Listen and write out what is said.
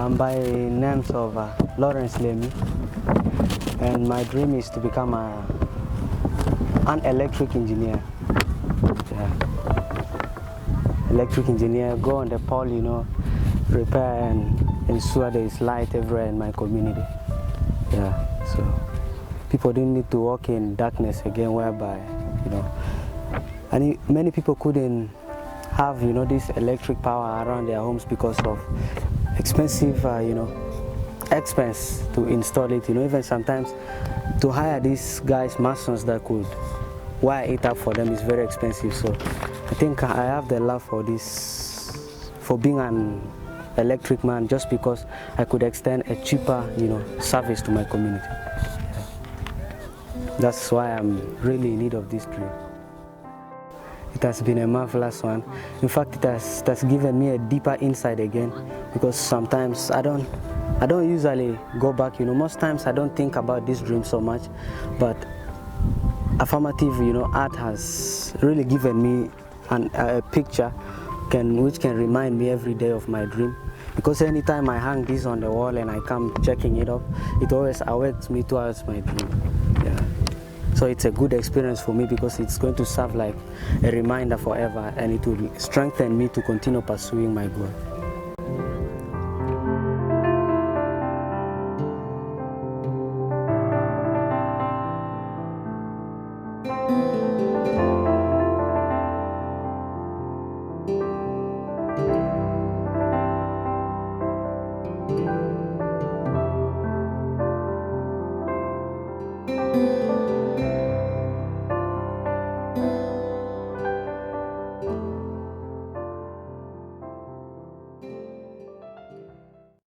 By names of Lawrence Lemi, and my dream is to become an electric engineer. Yeah. Electric engineer, go on the pole, you know, repair and ensure there is light everywhere in my community. Yeah, so people don't need to walk in darkness again, whereby, you know, and many people couldn't have, you know, this electric power around their homes because of expensive, you know, expense to install it. You know, even sometimes to hire these guys, masons that could wire it up for them is very expensive. So I think I have the love for this, for being an electric man, just because I could extend a cheaper, you know, service to my community. Yeah. That's why I'm really in need of this dream. It has been a marvelous one. In fact, it has given me a deeper insight again, because sometimes I don't usually go back, you know, most times I don't think about this dream so much, but Affirmative, you know, art has really given me a picture which can remind me every day of my dream, because anytime I hang this on the wall and I come checking it up, it always awakes me towards my dream. Yeah. So it's a good experience for me, because it's going to serve like a reminder forever, and it will strengthen me to continue pursuing my goal.